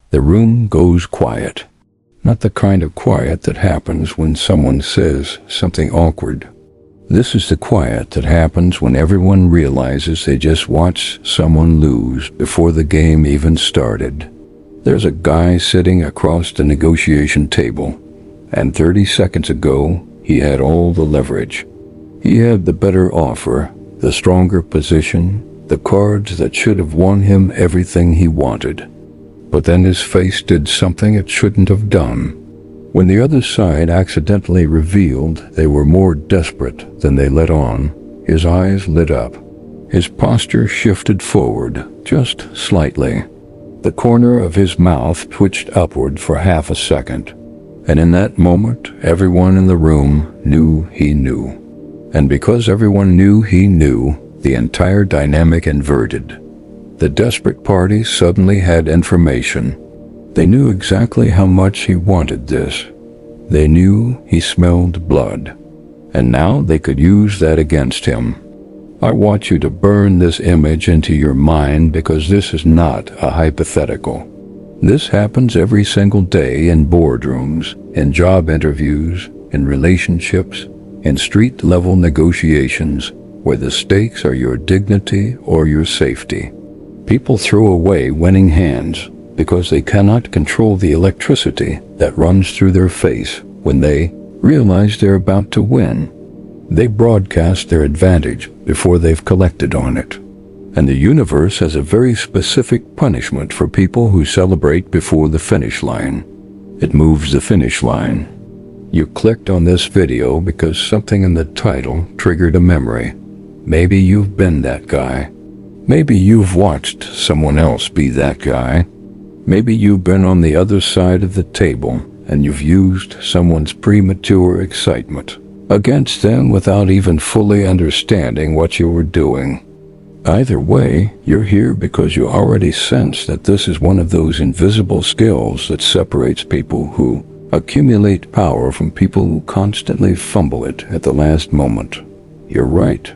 The room goes quiet. Not the kind of quiet that happens when someone says something awkward. This is the quiet that happens when everyone realizes they just watched someone lose before the game even started. There's a guy sitting across the negotiation table, and 30 seconds ago, he had all the leverage. He had the better offer, the stronger position, the cards that should have won him everything he wanted. But then his face did something it shouldn't have done. When the other side accidentally revealed they were more desperate than they let on, his eyes lit up. His posture shifted forward, just slightly. The corner of his mouth twitched upward for half a second. And in that moment, everyone in the room knew he knew. And because everyone knew he knew, the entire dynamic inverted. The desperate party suddenly had information. They knew exactly how much he wanted this. They knew he smelled blood. And now they could use that against him. I want you to burn this image into your mind because this is not a hypothetical. This happens every single day in boardrooms, in job interviews, in relationships, in street-level negotiations, where the stakes are your dignity or your safety. People throw away winning hands because they cannot control the electricity that runs through their face when they realize they're about to win. They broadcast their advantage before they've collected on it. And the universe has a very specific punishment for people who celebrate before the finish line. It moves the finish line. You clicked on this video because something in the title triggered a memory. Maybe you've been that guy. Maybe you've watched someone else be that guy. Maybe you've been on the other side of the table and you've used someone's premature excitement against them without even fully understanding what you were doing. Either way, you're here because you already sense that this is one of those invisible skills that separates people who accumulate power from people who constantly fumble it at the last moment. You're right.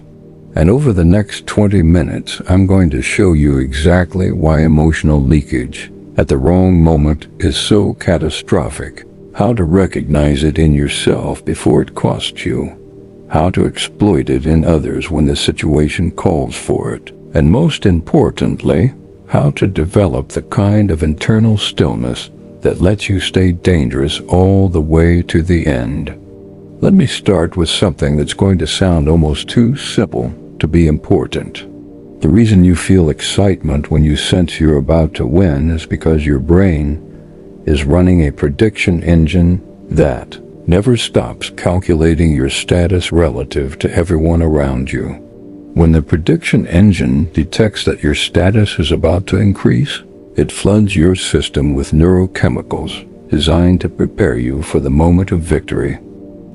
And over the next 20 minutes, I'm going to show you exactly why emotional leakage at the wrong moment is so catastrophic, how to recognize it in yourself before it costs you, how to exploit it in others when the situation calls for it, and most importantly, how to develop the kind of internal stillness that lets you stay dangerous all the way to the end. Let me start with something that's going to sound almost too simple to be important. The reason you feel excitement when you sense you're about to win is because your brain is running a prediction engine that never stops calculating your status relative to everyone around you. When the prediction engine detects that your status is about to increase, it floods your system with neurochemicals designed to prepare you for the moment of victory.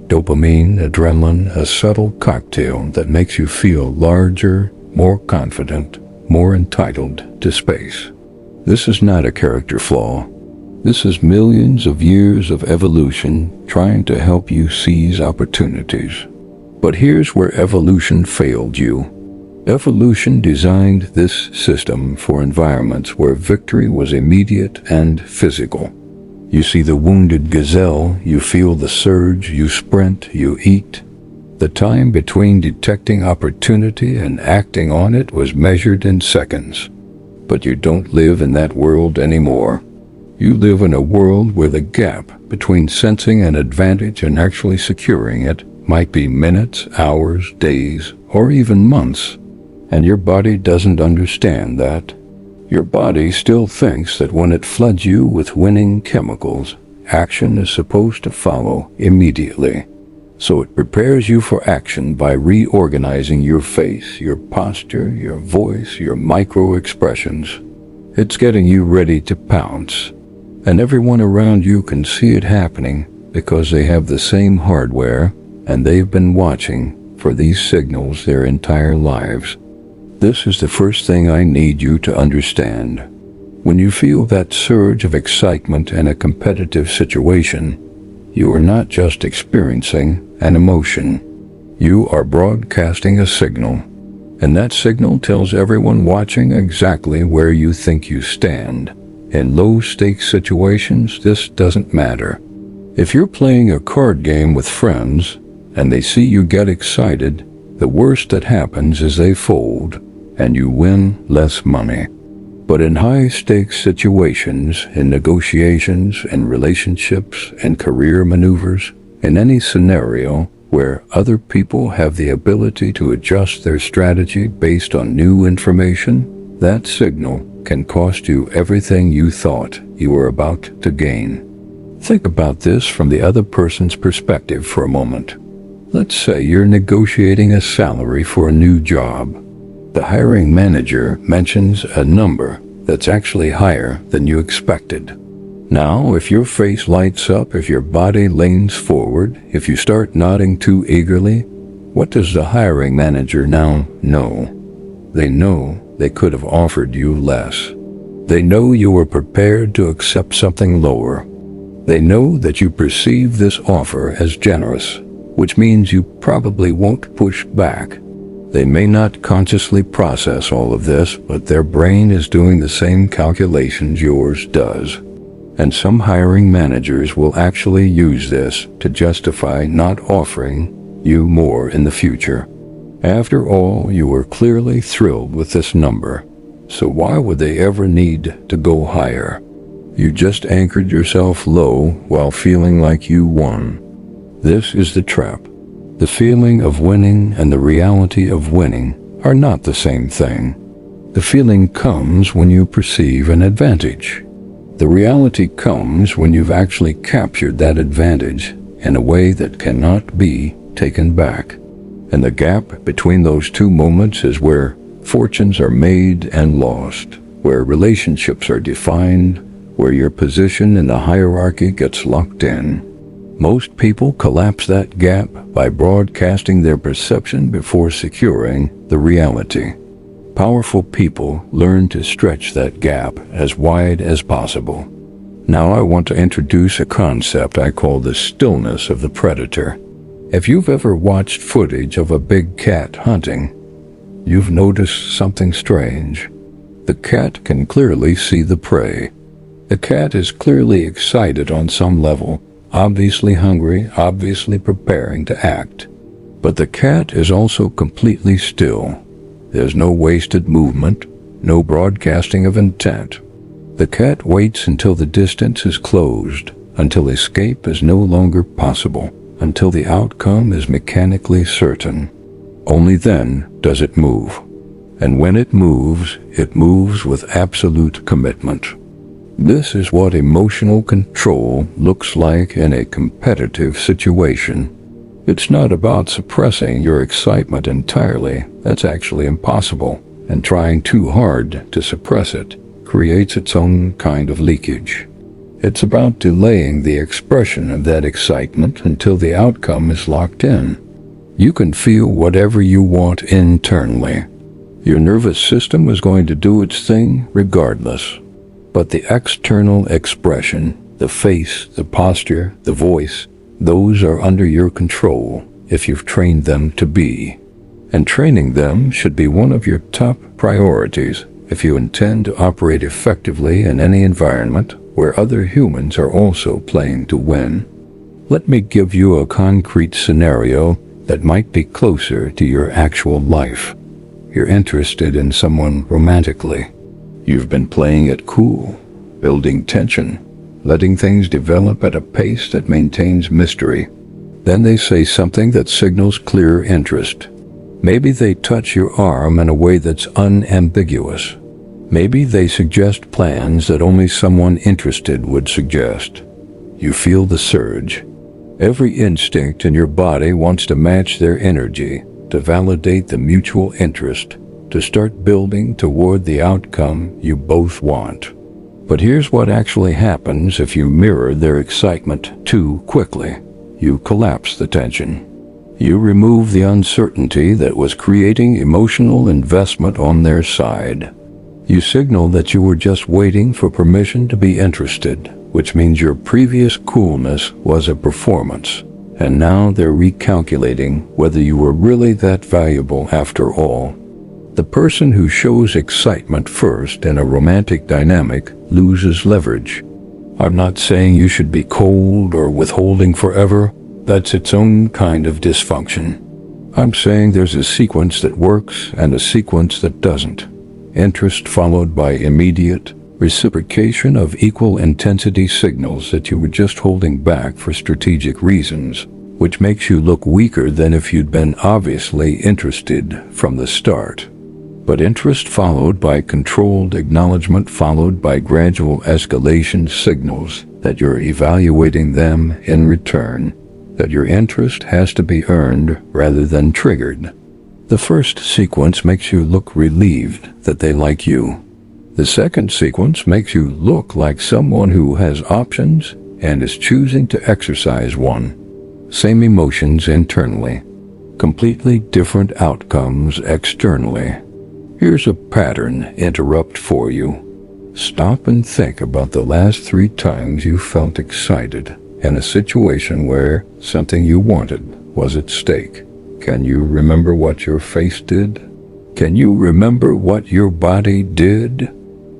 Dopamine, adrenaline, a subtle cocktail that makes you feel larger, more confident, more entitled to space. This is not a character flaw. This is millions of years of evolution trying to help you seize opportunities. But here's where evolution failed you. Evolution designed this system for environments where victory was immediate and physical. You see the wounded gazelle, you feel the surge, you sprint, you eat. The time between detecting opportunity and acting on it was measured in seconds. But you don't live in that world anymore. You live in a world where the gap between sensing an advantage and actually securing it might be minutes, hours, days, or even months. And your body doesn't understand that. Your body still thinks that when it floods you with winning chemicals, action is supposed to follow immediately. So it prepares you for action by reorganizing your face, your posture, your voice, your micro-expressions. It's getting you ready to pounce. And everyone around you can see it happening because they have the same hardware and they've been watching for these signals their entire lives. This is the first thing I need you to understand. When you feel that surge of excitement in a competitive situation, you are not just experiencing an emotion. You are broadcasting a signal, and that signal tells everyone watching exactly where you think you stand. In low-stakes situations, this doesn't matter. If you're playing a card game with friends and they see you get excited, the worst that happens is they fold and you win less money. But in high-stakes situations, in negotiations, in relationships, in career maneuvers, in any scenario where other people have the ability to adjust their strategy based on new information, that signal can cost you everything you thought you were about to gain. Think about this from the other person's perspective for a moment. Let's say you're negotiating a salary for a new job. The hiring manager mentions a number that's actually higher than you expected. Now, if your face lights up, if your body leans forward, if you start nodding too eagerly, what does the hiring manager now know? They know they could have offered you less. They know you were prepared to accept something lower. They know that you perceive this offer as generous, which means you probably won't push back. They may not consciously process all of this, but their brain is doing the same calculations yours does. And some hiring managers will actually use this to justify not offering you more in the future. After all, you were clearly thrilled with this number, so why would they ever need to go higher? You just anchored yourself low while feeling like you won. This is the trap. The feeling of winning and the reality of winning are not the same thing. The feeling comes when you perceive an advantage. The reality comes when you've actually captured that advantage in a way that cannot be taken back. And the gap between those two moments is where fortunes are made and lost, where relationships are defined, where your position in the hierarchy gets locked in. Most people collapse that gap by broadcasting their perception before securing the reality. Powerful people learn to stretch that gap as wide as possible. Now I want to introduce a concept I call the stillness of the predator. If you've ever watched footage of a big cat hunting, you've noticed something strange. The cat can clearly see the prey. The cat is clearly excited on some level, obviously hungry, obviously preparing to act. But the cat is also completely still. There's no wasted movement, no broadcasting of intent. The cat waits until the distance is closed, until escape is no longer possible, until the outcome is mechanically certain. Only then does it move. And when it moves with absolute commitment. This is what emotional control looks like in a competitive situation. It's not about suppressing your excitement entirely. That's actually impossible, and trying too hard to suppress it creates its own kind of leakage. It's about delaying the expression of that excitement until the outcome is locked in. You can feel whatever you want internally. Your nervous system is going to do its thing regardless. But the external expression, the face, the posture, the voice, those are under your control if you've trained them to be. And training them should be one of your top priorities if you intend to operate effectively in any environment where other humans are also playing to win. Let me give you a concrete scenario that might be closer to your actual life. You're interested in someone romantically. You've been playing it cool, building tension, letting things develop at a pace that maintains mystery. Then they say something that signals clear interest. Maybe they touch your arm in a way that's unambiguous. Maybe they suggest plans that only someone interested would suggest. You feel the surge. Every instinct in your body wants to match their energy, to validate the mutual interest, to start building toward the outcome you both want. But here's what actually happens if you mirror their excitement too quickly. You collapse the tension. You remove the uncertainty that was creating emotional investment on their side. You signal that you were just waiting for permission to be interested, which means your previous coolness was a performance, and now they're recalculating whether you were really that valuable after all. The person who shows excitement first in a romantic dynamic loses leverage. I'm not saying you should be cold or withholding forever. That's its own kind of dysfunction. I'm saying there's a sequence that works and a sequence that doesn't. Interest followed by immediate reciprocation of equal intensity signals that you were just holding back for strategic reasons, which makes you look weaker than if you'd been obviously interested from the start. But interest followed by controlled acknowledgement followed by gradual escalation signals that you're evaluating them in return, that your interest has to be earned rather than triggered. The first sequence makes you look relieved that they like you. The second sequence makes you look like someone who has options and is choosing to exercise one. Same emotions internally, completely different outcomes externally. Here's a pattern interrupt for you. Stop and think about the last 3 times you felt excited in a situation where something you wanted was at stake. Can you remember what your face did? Can you remember what your body did?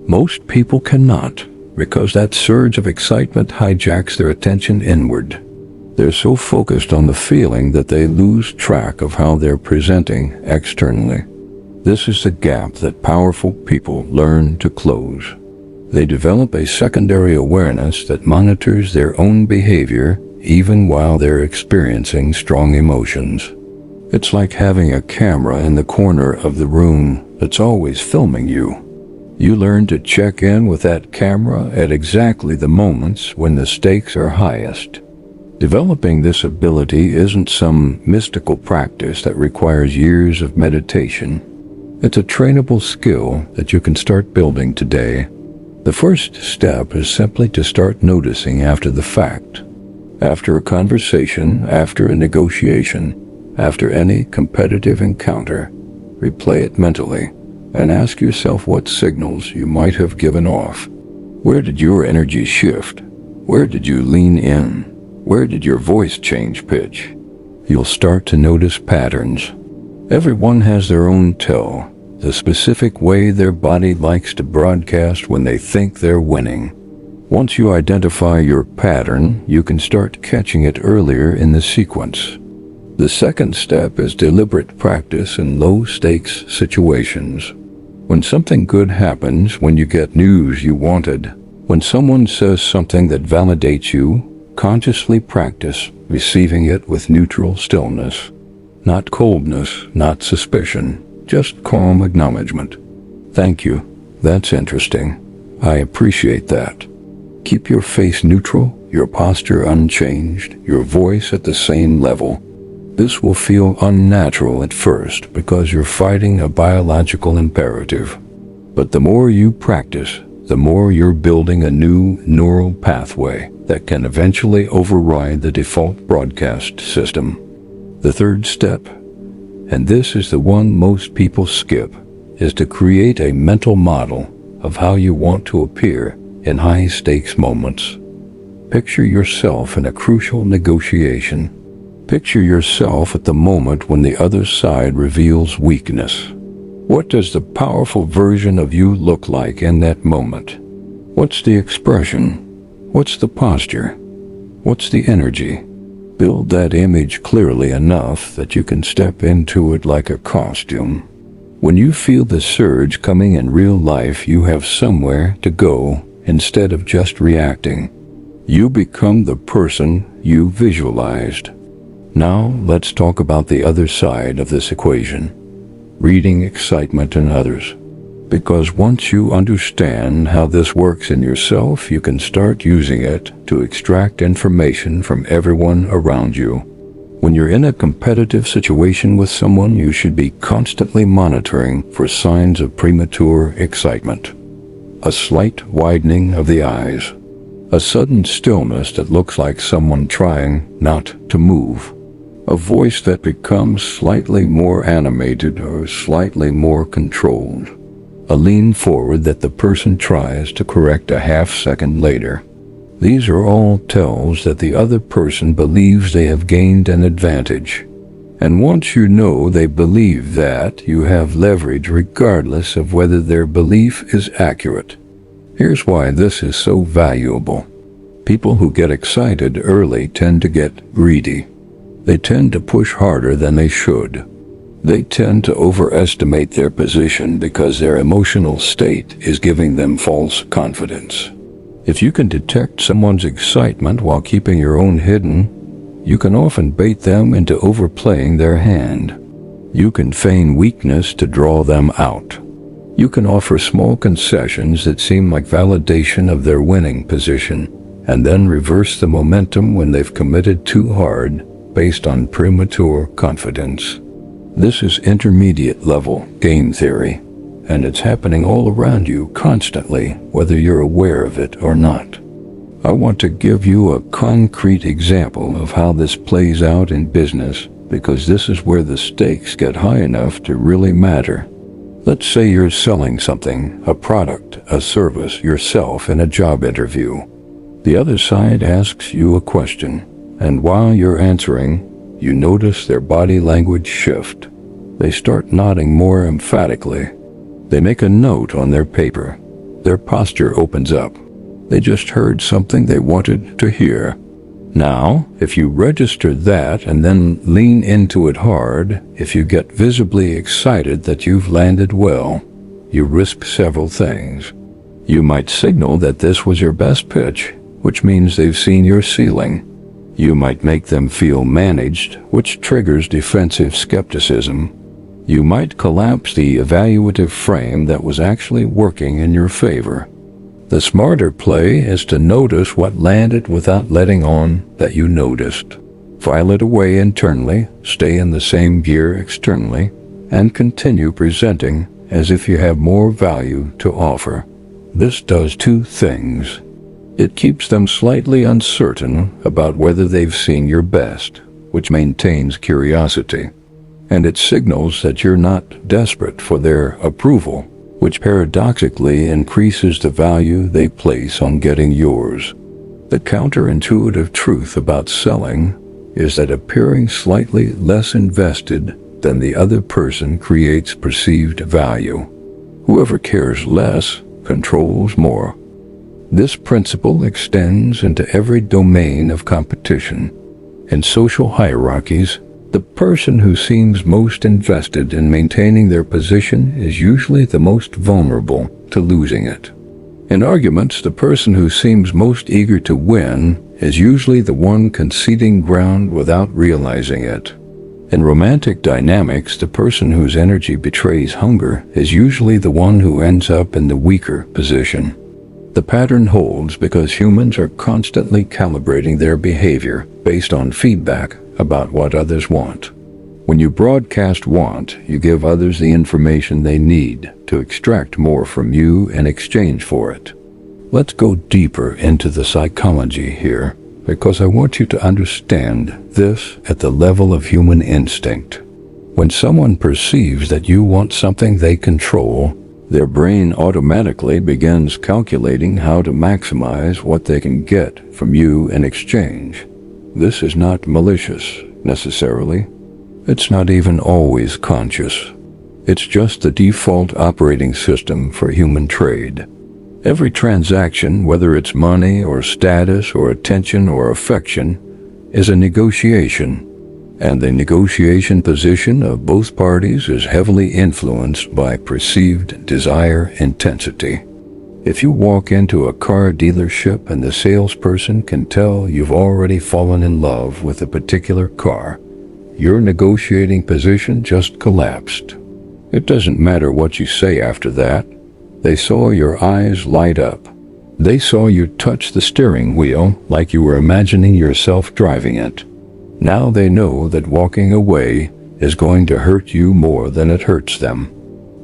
Most people cannot, because that surge of excitement hijacks their attention inward. They're so focused on the feeling that they lose track of how they're presenting externally. This is the gap that powerful people learn to close. They develop a secondary awareness that monitors their own behavior even while they're experiencing strong emotions. It's like having a camera in the corner of the room that's always filming you. You learn to check in with that camera at exactly the moments when the stakes are highest. Developing this ability isn't some mystical practice that requires years of meditation. It's a trainable skill that you can start building today. The first step is simply to start noticing after the fact. After a conversation, after a negotiation, after any competitive encounter, replay it mentally and ask yourself what signals you might have given off. Where did your energy shift? Where did you lean in? Where did your voice change pitch? You'll start to notice patterns. Everyone has their own tell, the specific way their body likes to broadcast when they think they're winning. Once you identify your pattern, you can start catching it earlier in the sequence. The second step is deliberate practice in low-stakes situations. When something good happens, when you get news you wanted, when someone says something that validates you, consciously practice receiving it with neutral stillness. Not coldness, not suspicion, just calm acknowledgement. Thank you. That's interesting. I appreciate that. Keep your face neutral, your posture unchanged, your voice at the same level. This will feel unnatural at first because you're fighting a biological imperative. But the more you practice, the more you're building a new neural pathway that can eventually override the default broadcast system. The third step, and this is the one most people skip, is to create a mental model of how you want to appear in high-stakes moments. Picture yourself in a crucial negotiation. Picture yourself at the moment when the other side reveals weakness. What does the powerful version of you look like in that moment? What's the expression? What's the posture? What's the energy? Build that image clearly enough that you can step into it like a costume. When you feel the surge coming in real life, you have somewhere to go instead of just reacting. You become the person you visualized. Now let's talk about the other side of this equation, reading excitement in others. Because once you understand how this works in yourself, you can start using it to extract information from everyone around you. When you're in a competitive situation with someone, you should be constantly monitoring for signs of premature excitement. A slight widening of the eyes, a sudden stillness that looks like someone trying not to move, a voice that becomes slightly more animated or slightly more controlled, a lean forward that the person tries to correct a half-second later. These are all tells that the other person believes they have gained an advantage. And once you know they believe that, you have leverage regardless of whether their belief is accurate. Here's why this is so valuable. People who get excited early tend to get greedy. They tend to push harder than they should. They tend to overestimate their position because their emotional state is giving them false confidence. If you can detect someone's excitement while keeping your own hidden, you can often bait them into overplaying their hand. You can feign weakness to draw them out. You can offer small concessions that seem like validation of their winning position, and then reverse the momentum when they've committed too hard based on premature confidence. This is intermediate-level game theory, and it's happening all around you constantly, whether you're aware of it or not. I want to give you a concrete example of how this plays out in business, because this is where the stakes get high enough to really matter. Let's say you're selling something, a product, a service, yourself in a job interview. The other side asks you a question, and while you're answering, you notice their body language shift. They start nodding more emphatically. They make a note on their paper. Their posture opens up. They just heard something they wanted to hear. Now, if you register that and then lean into it hard, if you get visibly excited that you've landed well, you risk several things. You might signal that this was your best pitch, which means they've seen your ceiling. You might make them feel managed, which triggers defensive skepticism. You might collapse the evaluative frame that was actually working in your favor. The smarter play is to notice what landed without letting on that you noticed. File it away internally, stay in the same gear externally, and continue presenting as if you have more value to offer. This does two things. It keeps them slightly uncertain about whether they've seen your best, which maintains curiosity. And it signals that you're not desperate for their approval, which paradoxically increases the value they place on getting yours. The counterintuitive truth about selling is that appearing slightly less invested than the other person creates perceived value. Whoever cares less controls more. This principle extends into every domain of competition. In social hierarchies, the person who seems most invested in maintaining their position is usually the most vulnerable to losing it. In arguments, the person who seems most eager to win is usually the one conceding ground without realizing it. In romantic dynamics, the person whose energy betrays hunger is usually the one who ends up in the weaker position. The pattern holds because humans are constantly calibrating their behavior based on feedback about what others want. When you broadcast want, you give others the information they need to extract more from you in exchange for it. Let's go deeper into the psychology here, because I want you to understand this at the level of human instinct. When someone perceives that you want something they control, their brain automatically begins calculating how to maximize what they can get from you in exchange. This is not malicious, necessarily. It's not even always conscious. It's just the default operating system for human trade. Every transaction, whether it's money or status or attention or affection, is a negotiation, and the negotiation position of both parties is heavily influenced by perceived desire intensity. If you walk into a car dealership and the salesperson can tell you've already fallen in love with a particular car, your negotiating position just collapsed. It doesn't matter what you say after that. They saw your eyes light up. They saw you touch the steering wheel like you were imagining yourself driving it. Now they know that walking away is going to hurt you more than it hurts them.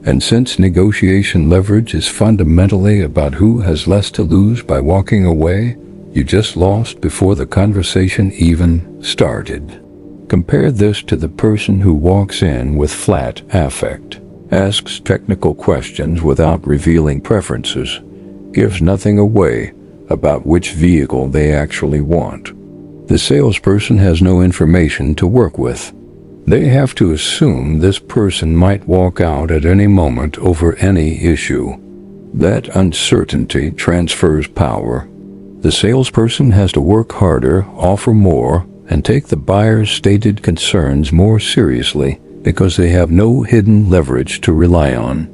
And since negotiation leverage is fundamentally about who has less to lose by walking away, you just lost before the conversation even started. Compare this to the person who walks in with flat affect, asks technical questions without revealing preferences, gives nothing away about which vehicle they actually want. The salesperson has no information to work with. They have to assume this person might walk out at any moment over any issue. That uncertainty transfers power. The salesperson has to work harder, offer more, and take the buyer's stated concerns more seriously because they have no hidden leverage to rely on.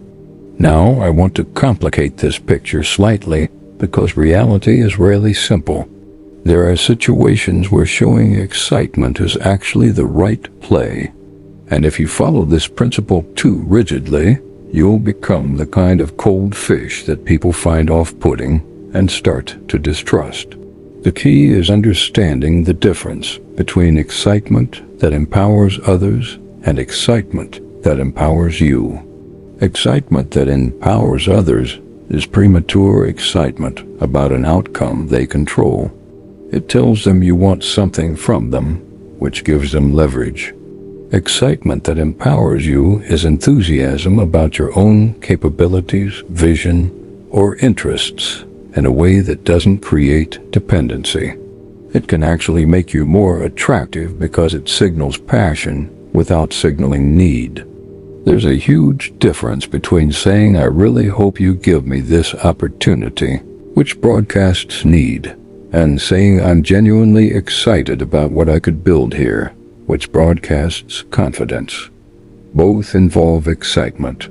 Now, I want to complicate this picture slightly because reality is rarely simple. There are situations where showing excitement is actually the right play. And if you follow this principle too rigidly, you'll become the kind of cold fish that people find off-putting and start to distrust. The key is understanding the difference between excitement that empowers others and excitement that empowers you. Excitement that empowers others is premature excitement about an outcome they control. It tells them you want something from them, which gives them leverage. Excitement that empowers you is enthusiasm about your own capabilities, vision, or interests in a way that doesn't create dependency. It can actually make you more attractive because it signals passion without signaling need. There's a huge difference between saying, "I really hope you give me this opportunity," which broadcasts need, and saying, "I'm genuinely excited about what I could build here," which broadcasts confidence. Both involve excitement,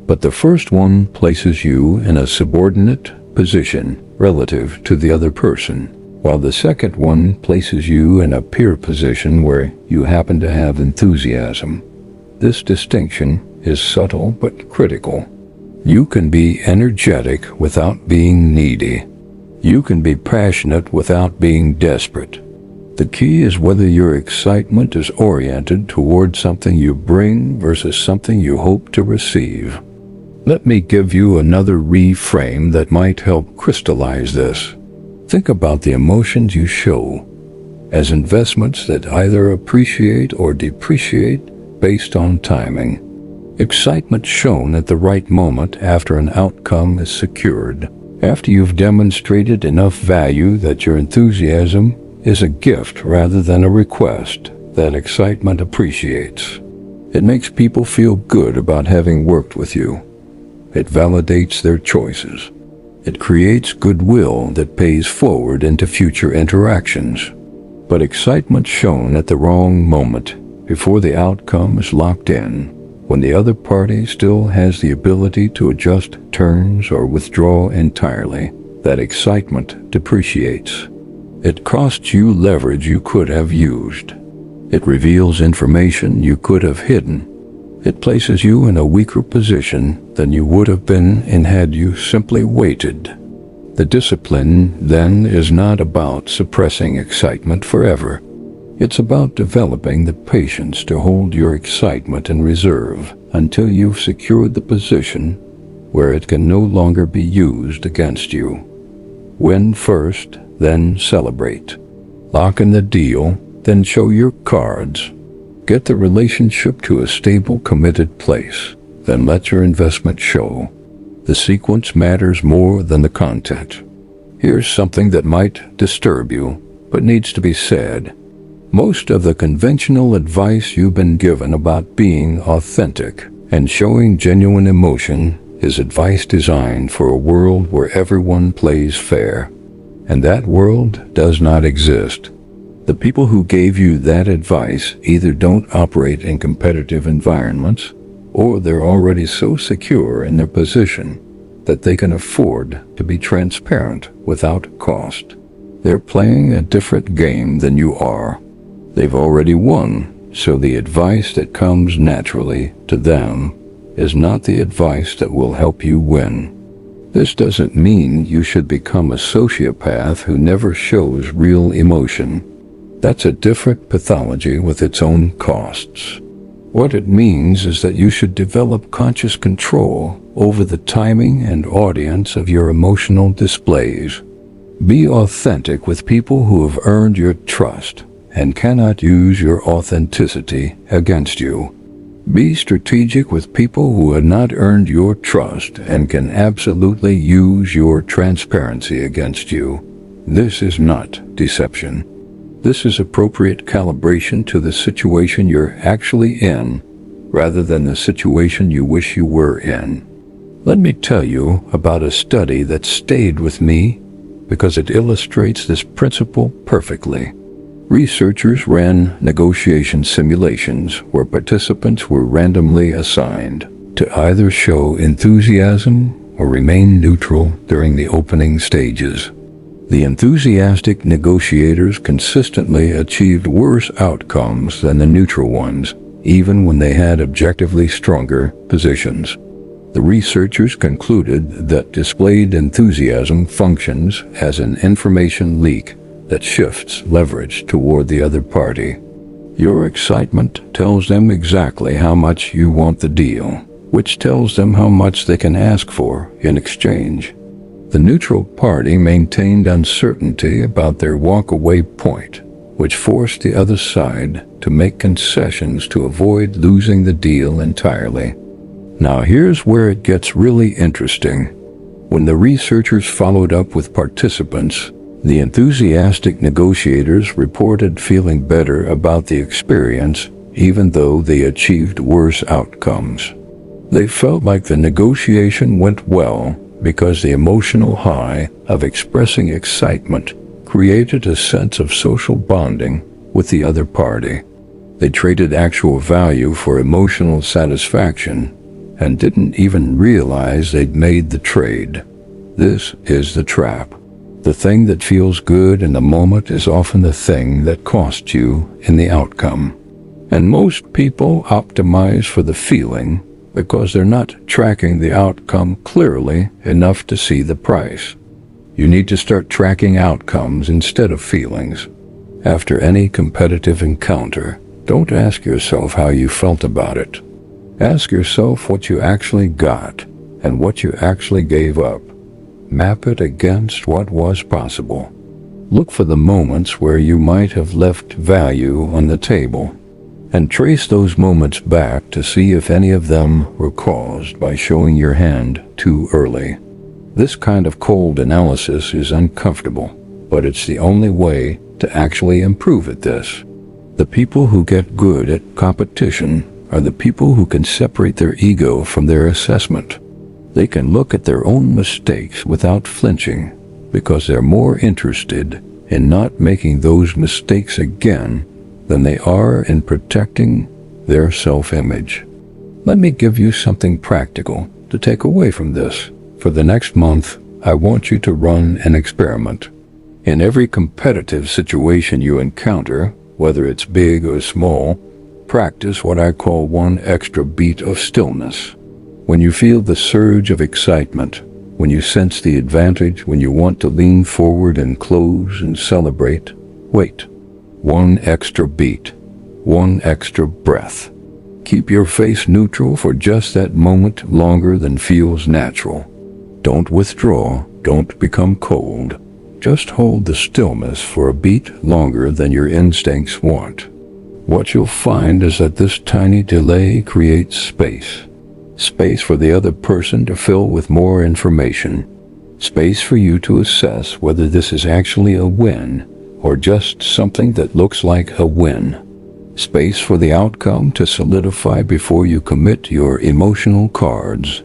but the first one places you in a subordinate position relative to the other person, while the second one places you in a peer position where you happen to have enthusiasm. This distinction is subtle but critical. You can be energetic without being needy. You can be passionate without being desperate. The key is whether your excitement is oriented toward something you bring versus something you hope to receive. Let me give you another reframe that might help crystallize this. Think about the emotions you show as investments that either appreciate or depreciate based on timing. Excitement shown at the right moment after an outcome is secured, after you've demonstrated enough value that your enthusiasm is a gift rather than a request, that excitement appreciates. It makes people feel good about having worked with you. It validates their choices. It creates goodwill that pays forward into future interactions. But excitement shown at the wrong moment, before the outcome is locked in, when the other party still has the ability to adjust terms or withdraw entirely, that excitement depreciates. It costs you leverage you could have used. It reveals information you could have hidden. It places you in a weaker position than you would have been in had you simply waited. The discipline, then, is not about suppressing excitement forever. It's about developing the patience to hold your excitement in reserve until you've secured the position where it can no longer be used against you. Win first, then celebrate. Lock in the deal, then show your cards. Get the relationship to a stable, committed place, then let your investment show. The sequence matters more than the content. Here's something that might disturb you, but needs to be said. Most of the conventional advice you've been given about being authentic and showing genuine emotion is advice designed for a world where everyone plays fair. And that world does not exist. The people who gave you that advice either don't operate in competitive environments, or they're already so secure in their position that they can afford to be transparent without cost. They're playing a different game than you are. They've already won, so the advice that comes naturally to them is not the advice that will help you win. This doesn't mean you should become a sociopath who never shows real emotion. That's a different pathology with its own costs. What it means is that you should develop conscious control over the timing and audience of your emotional displays. Be authentic with people who have earned your trust and cannot use your authenticity against you. Be strategic with people who have not earned your trust and can absolutely use your transparency against you. This is not deception. This is appropriate calibration to the situation you're actually in, rather than the situation you wish you were in. Let me tell you about a study that stayed with me because it illustrates this principle perfectly. Researchers ran negotiation simulations where participants were randomly assigned to either show enthusiasm or remain neutral during the opening stages. The enthusiastic negotiators consistently achieved worse outcomes than the neutral ones, even when they had objectively stronger positions. The researchers concluded that displayed enthusiasm functions as an information leak that shifts leverage toward the other party. Your excitement tells them exactly how much you want the deal, which tells them how much they can ask for in exchange. The neutral party maintained uncertainty about their walk-away point, which forced the other side to make concessions to avoid losing the deal entirely. Now here's where it gets really interesting. When the researchers followed up with participants, the enthusiastic negotiators reported feeling better about the experience, even though they achieved worse outcomes. They felt like the negotiation went well because the emotional high of expressing excitement created a sense of social bonding with the other party. They traded actual value for emotional satisfaction and didn't even realize they'd made the trade. This is the trap. The thing that feels good in the moment is often the thing that costs you in the outcome. And most people optimize for the feeling because they're not tracking the outcome clearly enough to see the price. You need to start tracking outcomes instead of feelings. After any competitive encounter, don't ask yourself how you felt about it. Ask yourself what you actually got and what you actually gave up. Map it against what was possible. Look for the moments where you might have left value on the table, and trace those moments back to see if any of them were caused by showing your hand too early. This kind of cold analysis is uncomfortable, but it's the only way to actually improve at this. The people who get good at competition are the people who can separate their ego from their assessment. They can look at their own mistakes without flinching because they're more interested in not making those mistakes again than they are in protecting their self-image. Let me give you something practical to take away from this. For the next month, I want you to run an experiment. In every competitive situation you encounter, whether it's big or small, practice what I call one extra beat of stillness. When you feel the surge of excitement, when you sense the advantage, when you want to lean forward and close and celebrate, wait. One extra beat, one extra breath. Keep your face neutral for just that moment longer than feels natural. Don't withdraw, don't become cold. Just hold the stillness for a beat longer than your instincts want. What you'll find is that this tiny delay creates space. Space for the other person to fill with more information. Space for you to assess whether this is actually a win or just something that looks like a win. Space for the outcome to solidify before you commit your emotional cards.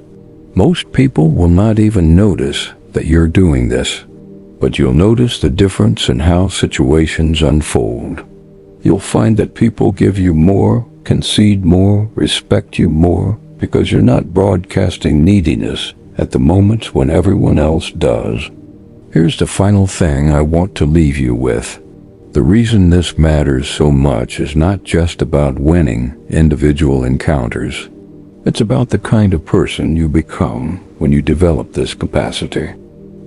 Most people will not even notice that you're doing this, but you'll notice the difference in how situations unfold. You'll find that people give you more, concede more, respect you more, because you're not broadcasting neediness at the moments when everyone else does. Here's the final thing I want to leave you with. The reason this matters so much is not just about winning individual encounters. It's about the kind of person you become when you develop this capacity.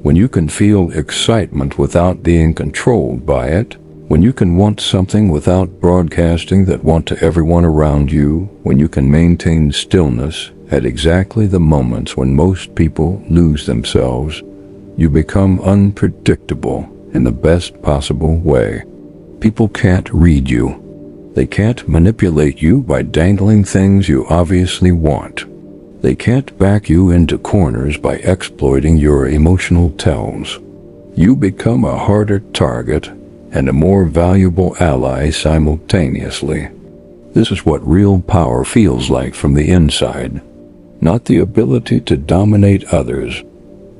When you can feel excitement without being controlled by it, when you can want something without broadcasting that want to everyone around you, when you can maintain stillness at exactly the moments when most people lose themselves, you become unpredictable in the best possible way. People can't read you. They can't manipulate you by dangling things you obviously want. They can't back you into corners by exploiting your emotional tells. You become a harder target and a more valuable ally simultaneously. This is what real power feels like from the inside. Not the ability to dominate others,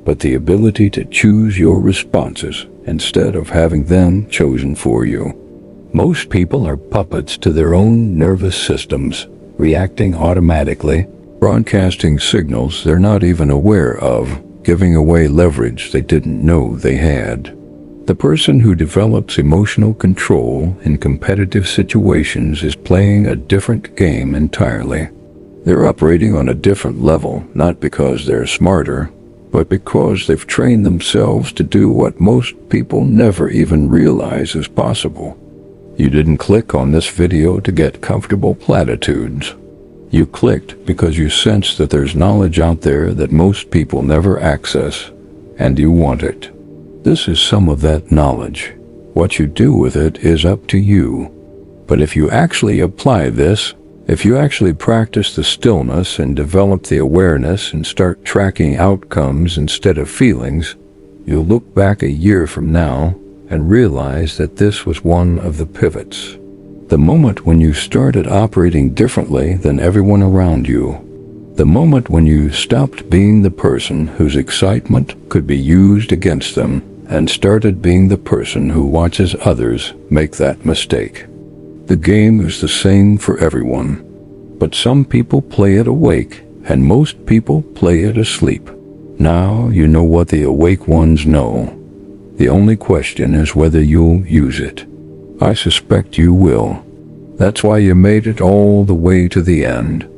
but the ability to choose your responses instead of having them chosen for you. Most people are puppets to their own nervous systems, reacting automatically, broadcasting signals they're not even aware of, giving away leverage they didn't know they had. The person who develops emotional control in competitive situations is playing a different game entirely. They're operating on a different level, not because they're smarter, but because they've trained themselves to do what most people never even realize is possible. You didn't click on this video to get comfortable platitudes. You clicked because you sense that there's knowledge out there that most people never access, and you want it. This is some of that knowledge. What you do with it is up to you. But if you actually apply this, if you actually practice the stillness and develop the awareness and start tracking outcomes instead of feelings, you'll look back a year from now and realize that this was one of the pivots. The moment when you started operating differently than everyone around you. The moment when you stopped being the person whose excitement could be used against them and started being the person who watches others make that mistake. The game is the same for everyone, but some people play it awake and most people play it asleep. Now you know what the awake ones know. The only question is whether you'll use it. I suspect you will. That's why you made it all the way to the end.